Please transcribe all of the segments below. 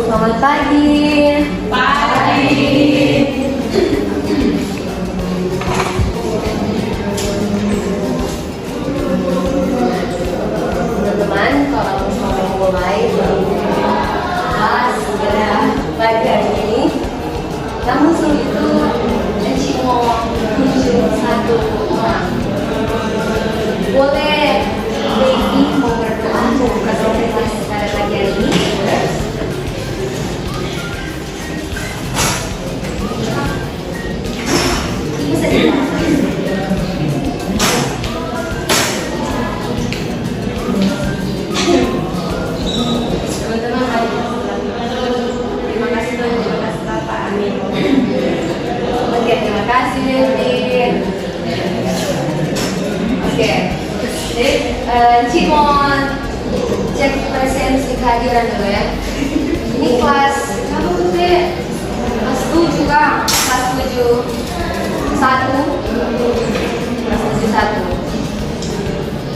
Selamat pagi. Teman-teman, kalau misalnya mulai segera pagi hari ini, yang musuh itu cuma muncul satu orang. Boleh Devi mau berdoa membuka presentasi pada pagi hari ini? Bisa dilakukan. Teman-teman, terima kasih Tuhan, terima kasih Bapak, amin. Oke, terima kasih Devi. Oke, jadi Cik mau cek presensi kehadiran dulu ya. Ini kelas, kamu tuh deh, kelas 7 Kak, kelas 7 1, kelas 7 1.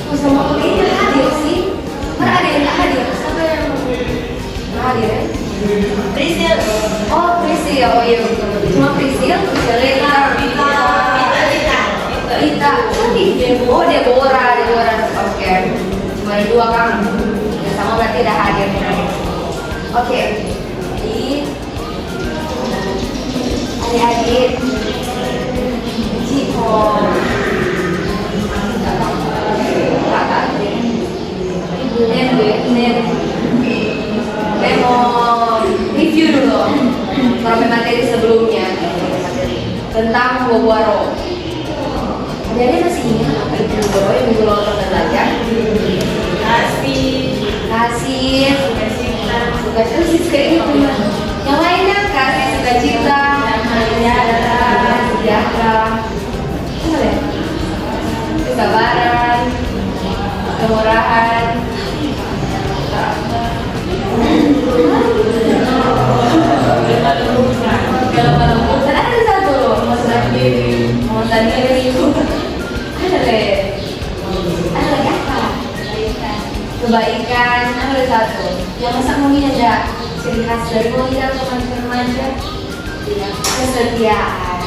Oh, semua kuliahnya hadir sih. Mana ada yang nggak hadir? Siapa yang nggak hadir ya? Prisil. Oh, Prisil. Oh iya betul. Cuma Prisil, Lita. Oh, Deborah. Oke. Cuma ada 2 kan? Ya, sama berarti udah hadir. Oke. Jadi adik-adik Ciko Saya mau review dulu materi sebelumnya tentang Boboro. Jadi masih ingat apa itu Boboro yang minggu lalu kita belajar? Kasih, sukacita itu. Yang lainnya kasih, sukacita, sejahtera, kesabaran, kemurahan. Ada satu loh, mau tadi itu ada lagi apa? Kebaikan, ada satu. Yang masa mungkin ada ciri khas dari wanita atau remaja? Kesetiaan.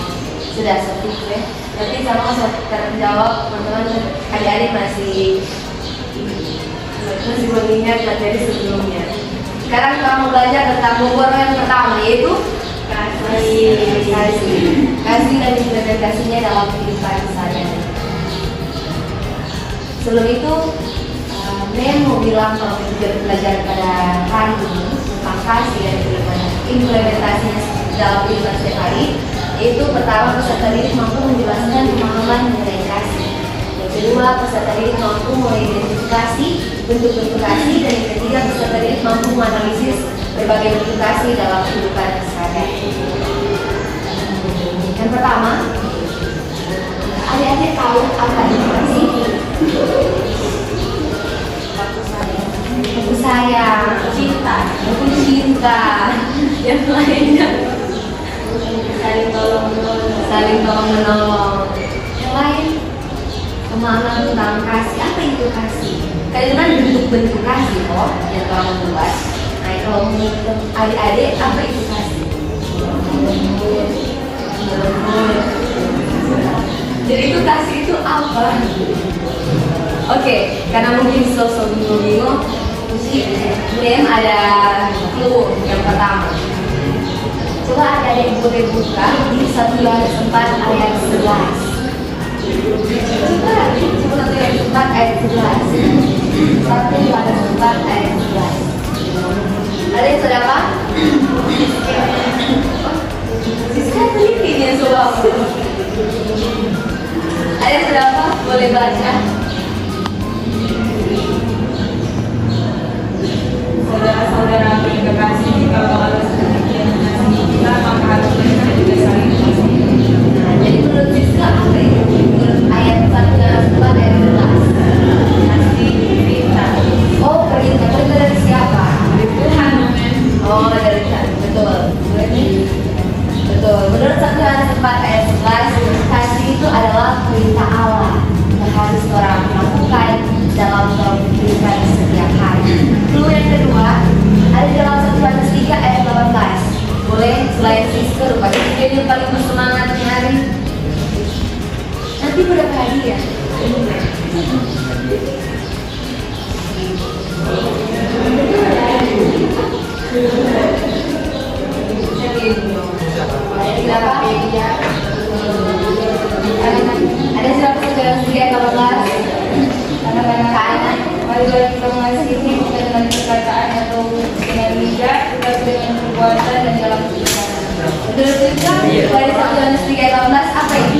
Sudah seperti itu ya. Nanti sama terjawab teman-teman, adik-adik masih mengingat materi sebelumnya. Sekarang kita mau belajar tentang Boboro yang pertama, yaitu kasih dan implementasinya dalam kehidupan sehari-hari. Sebelum itu, Mem mau bilang kalau kita belajar pada hari ini tentang kasih dan implementasinya dalam kehidupan sehari-hari, yaitu pertama, peserta didik mampu menjelaskan pemahaman mengenai kasih. Yang kedua, peserta didik mampu mengidentifikasi bentuk-bentuk kasih, dan yang ketiga, peserta didik mampu menganalisis berbagai bentuk kasih dalam kehidupan sehari-hari. Yang pertama, adik-adik tahu apa itu kasih? Aku sayang, cinta. Yang lainnya saling tolong menolong. Yang lain pemahaman tentang kasih. Apa itu kasih? Kalian bentuk-bentuk kasih yang telah membuat. Nah, kalau menurut adik-adik, apa itu kasih? Jadi itu kasih itu apa? Oke, karena mungkin sosok bingung-bingung, mungkin ada clue yang pertama. Coba adik-adik boleh buka di 1 Yohanes 4 ayat 11. Coba 1 Yohanes 4 ayat 11. 1 Yohanes 4 ayat 11. Ada yang sudah apa? Siska teliti yang sudah. Ada yang sudah apa? Boleh baca. Saudara-saudara yang kekasih, kalau Allah sedemikian mengasihi kita, maka harus mereka juga saling mengasihi. Nah, jadi menurut Siska apa itu? Menurut ayat 1 Yohanes 4 ayat 11. Kasih perintah. Oh, perintah dari siapa? Dari Tuhan. Oh, dari Tuhan. Betul. Betul. Menurut 1 Yohanes 4 ayat 11, kasih itu adalah perintah Allah yang harus orang hadiah. Ada siapa saudara sendiri yang 18? Anak-anak, marilah kita mengasihi bukan dengan perkataan atau dengan lidah, tetapi dengan perbuatan dan dalam kehidupan. Betul juga, dari 1 Yohanes 3 ayat 18, apa itu?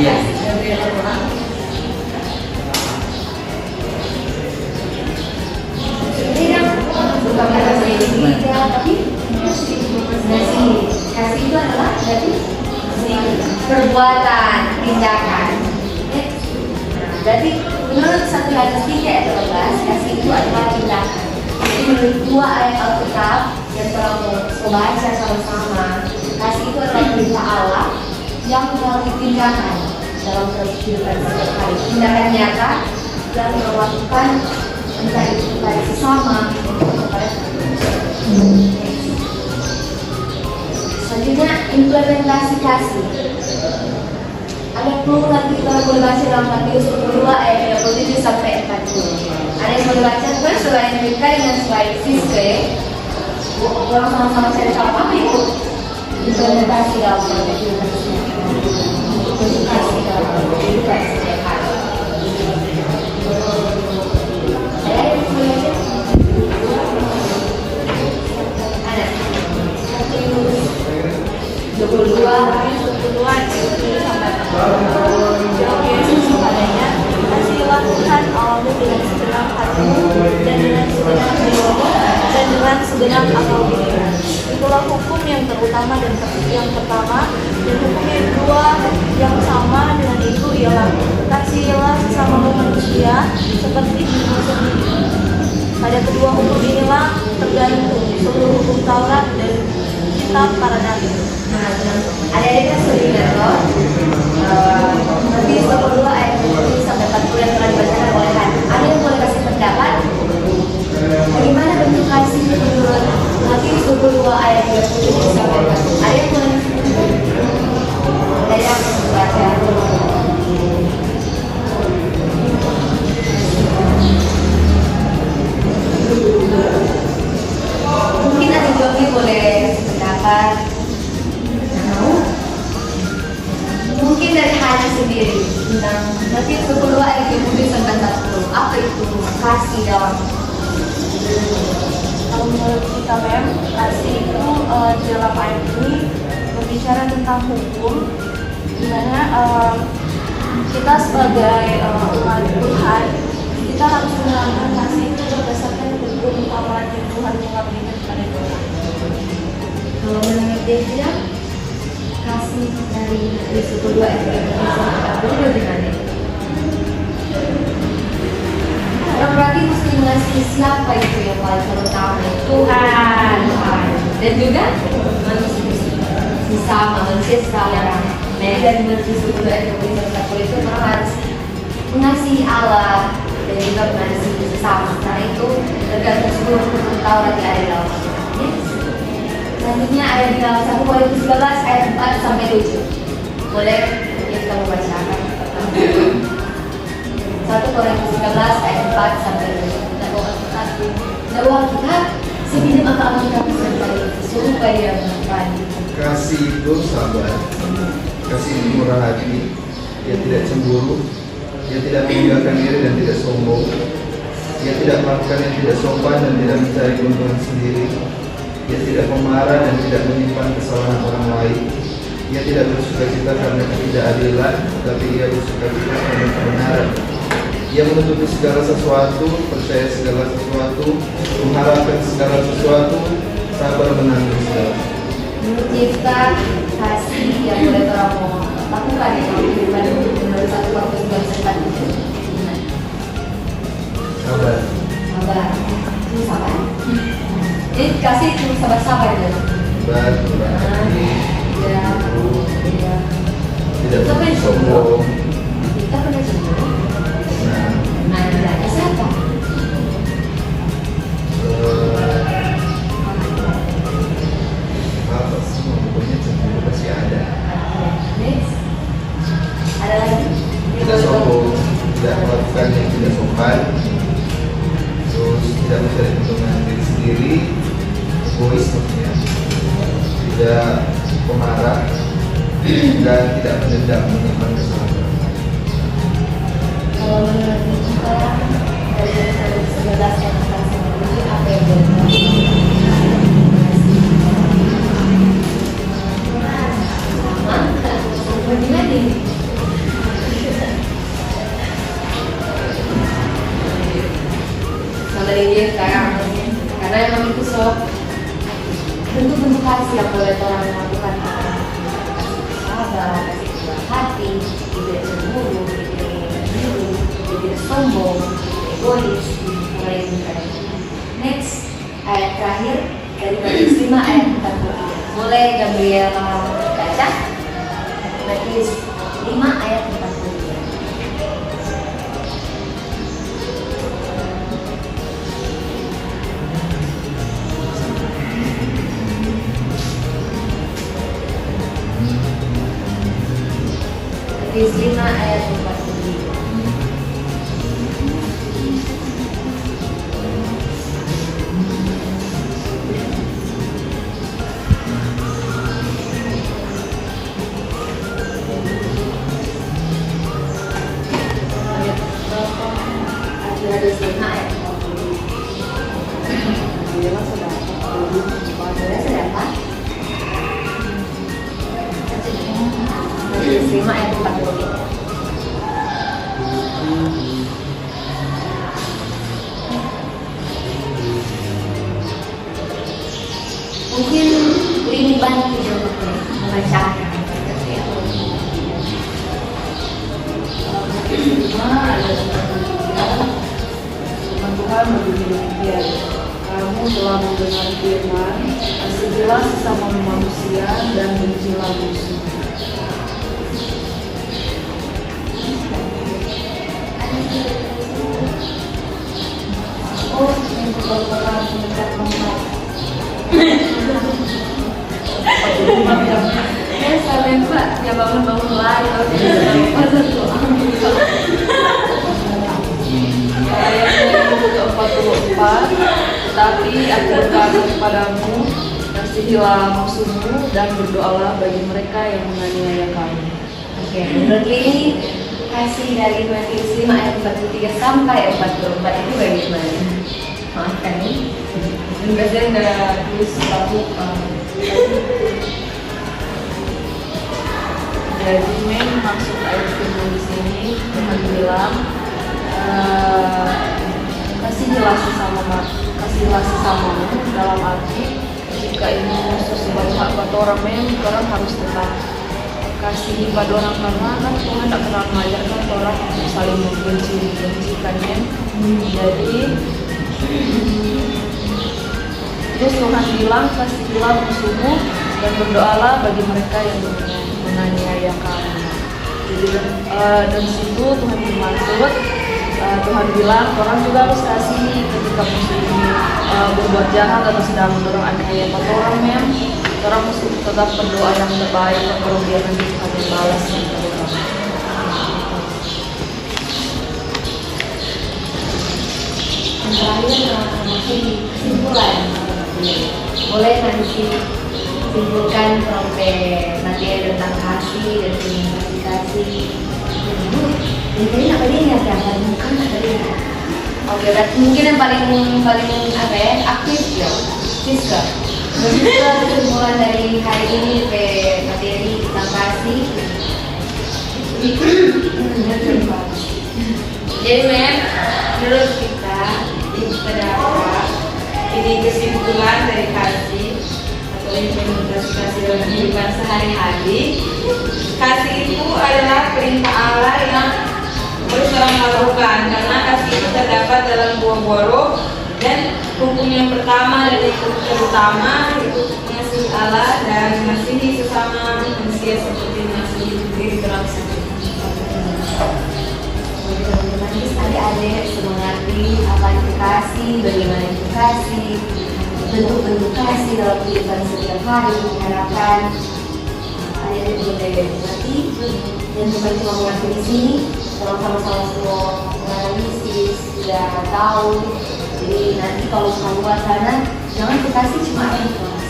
Tidak, bukan kata tidak, tapi kasih itu adalah berarti perbuatan, tindakan. Berarti menurut 1 Yohanes 3 ayat 18, kasih itu adalah tindakan. Jadi menurut 2 ayat Alkitab yang telah mau baca sama-sama, kasih itu adalah perintah Allah yang melalui tindakan dalam kehidupan setiap hari. Tindakan nyata yang melakukan entah itu kepada sesama atau kepada selanjutnya implementasi kasih. Ada perlu nanti kita boleh baca dalam Matius 22 ayat 37 sampai 40. Ada yang boleh baca pun selain mereka dengan slide Siske. Orang sama-sama cari tahu apa itu implementasi dalam kehidupan setiap hari. Implementasi dalam kehidupan setiap hari. Ada yang boleh baca? Ada. 22 Jawab Yesus kepadanya, kasihilah Tuhan Allahmu dengan segenap hatimu dan dengan segenap jiwamu dan dengan segenap akalmu. Itulah hukum yang terutama dan yang pertama, dan hukum yang kedua yang sama dengan itu ialah kasihilah sesamamu manusia seperti dirimu sendiri. Pada kedua hukum inilah tergantung seluruh hukum Taurat dan kitab para nabi. Ada yang seringat loh. Nanti 22 ayat 20 sampai 40 yang telah dibacakan oleh Han. Ada yang boleh kasih pendapat? Bagaimana bentuk kasih menurut Matius 22 ayat 20 sampai 40? Ada yang boleh? Ada yang baca? Mungkin ada Jogi boleh kasih pendapat. Mungkin dari Hana sendiri tentang Matius 10 ayat 20 sampai 40. Apa itu kasih dalam? Kalau menurut kita kasih itu dalam ayat ini berbicara tentang hukum, di mana kita sebagai umat Tuhan, kita harus menerapkan kasih itu berdasarkan hukum amalan yang Tuhan mengabdikan kepada kita. Kalau menurut Devia, kasih dari Matius 10 ayat 20 sampai 40 bagaimana? Orang berarti mesti mengasihi siapa itu yang paling terutama? Tuhan. Dan juga manusia sesama, manusia sekalian. Nah, dari Matius 10 ayat 20 sampai 40 itu orang harus mengasihi Allah dan juga mengasihi sesama. Karena itu tergantung seluruh hukum Taurat yang ada dalam Al-Quran. Selanjutnya ada di dalam 1 Korintus 11 ayat 4 sampai 7. Boleh kita membacakan pertama. 1 Korintus 11 ayat 4 sampai 7. Dakwah kita sepinjam akal kita beserta supaya dia menemukan. Kasih itu sabar, kasih itu murah hati, dia tidak cemburu, dia tidak meninggalkan diri dan tidak sombong, dia tidak melakukan yang tidak sopan dan tidak mencari keuntungan sendiri, dia tidak memarah dan tidak menyimpan kesalahan orang lain, dia tidak bersuka cita karena ketidakadilan, tapi ia bersuka cita karena kebenaran. Ia menutupi segala sesuatu, percaya segala sesuatu, mengharapkan segala sesuatu, sabar menanggung segala. Menurut kita kasih yang boleh orang mau lakukan ya kalau kehidupan menurut 1 Korintus 11 itu Sabar. sabar. Itu sabar. Jadi kasih itu sabar-sabar ya. Sabar, murah hati, Ya. tidak Kita pernah sombong. Kita pernah cemburu. Nah, Nah, tidak siapa? apa semua pokoknya cemburu pasti ada. Next. Ada lagi? Tidak sombong. tidak sopan, terus tidak mencari keuntungan diri sendiri, egois maksudnya, tidak pemarah, dan tidak mendendam menyimpan kesalahan orang lain. Kalau menurut kita dari 11 yang akan sendiri apa yang dari dia sekarang, karena emang itu bentuk-bentuk kasih yang boleh orang melakukan, sabar, kasih keluar hati, tidak cemburu, tidak sombong, egois, mulai dari next ayat terakhir dari Matius 5 ayat 43. Boleh Gabriel baca Matius 5 ayat 43. Matius 5 ayat 43. Matius 5 ayat 43. Jelas sudah. Jelas sudah apa? Matius 5 ayat 43. Mungkin ini bantu jawabnya membacakan. Tuhan berbunyi demikian, kamu telah mendengar firman, kasihilah sesama manusia dan bencilah musuh. Oh, yang berkorban mendekat tempat. Ya, sampai Pak, ya bangun lagi. Ayatnya ke-44, tetapi aku berkata kepadamu, kasihilah musuhmu dan berdoalah bagi mereka yang menganiaya kamu. Oke, menurut ini kasih dari Matius 5 ayat 43 sampai 44 itu bagaimana? Maafkan nih. Biasanya ada tulis satu. Jadi maksud ayat firman di sini Tuhan bilang, kasihilah sesamamu dalam arti jika ini musuh sebagai hak pada orang harus tetap kasihi pada orang karena kan Tuhan tidak pernah mengajarkan orang untuk saling membenci-bencikannya. Jadi terus Tuhan bilang kasihilah musuhmu dan berdoalah bagi mereka yang menganiaya kamu. Jadi dan situ Tuhan bermaksud Tuhan bilang orang juga harus kasih ketika musuh ini berbuat jahat atau sedang mendorong aniaya pada orang mesti tetap berdoa yang terbaik agar dia nanti Tuhan membalas kepada kamu. Yang terakhir masih kesimpulan. Boleh nanti simpulkan sampai materi tentang kasih dan komunikasi. Ini apa dia yang bukan apa dia? Oke, berarti mungkin yang paling apa ya aktif ya, Siska. Siska kesimpulan dari hari ini ke materi tentang kasih. Jadi menurut kita pendapat ini kesimpulan dari kasih atau implementasi kasih dalam kehidupan sehari-hari. Kasih itu adalah perintah Allah yang harus orang lakukan karena kasih itu terdapat dalam buah-buah roh dan hukum yang pertama dan yang terutama itu mengasihi Allah dan mengasihi sesama manusia seperti mengasihi diri dalam sendiri. Adik-adik mengerti apa itu kasih, bagaimana itu kasih, bentuk-bentuk kasih dalam kehidupan setiap hari. Mengharapkan adik-adik juga mengerti dan bukan cuma mengerti di sini, sama-sama semua menganalisis sudah tahu. Jadi nanti kalau keluar sana jangan dikasih cuma di kelas,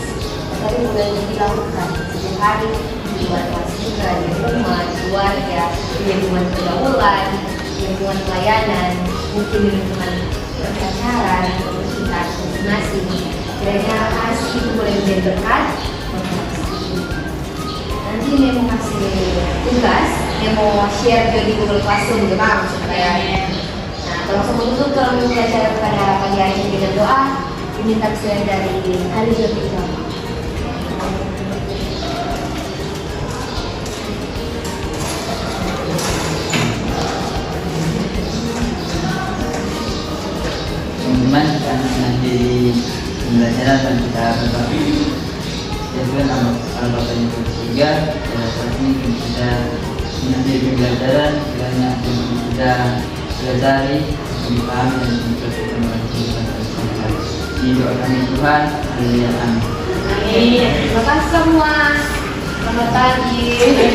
tapi mulai dilakukan setiap hari di luar kelas juga, di rumah, di keluarga, di lingkungan pergaulan, di lingkungan pelayanan, mungkin di lingkungan perpacaran atau percintaan masing-masing. Kiranya kasih itu boleh menjadi berkat. Nanti dia mau kasih tugas, dia mau share juga di Google Classroom juga supaya. Nah, tolong semua tutup, tolong belajar pada pagi hari ini dengan doa. Diminta sesuai dari hari Jumat. teman-teman kan nanti pembelajaran dan kita berbagi ya Tuhan Al-Baqarah yang ketiga saat ini kita nanti pembelajaran kiranya kita pelajari dipahami dan dipelajari di doa kami Tuhan. Haleluya, amin. Amin. Terima kasih semua. Selamat pagi.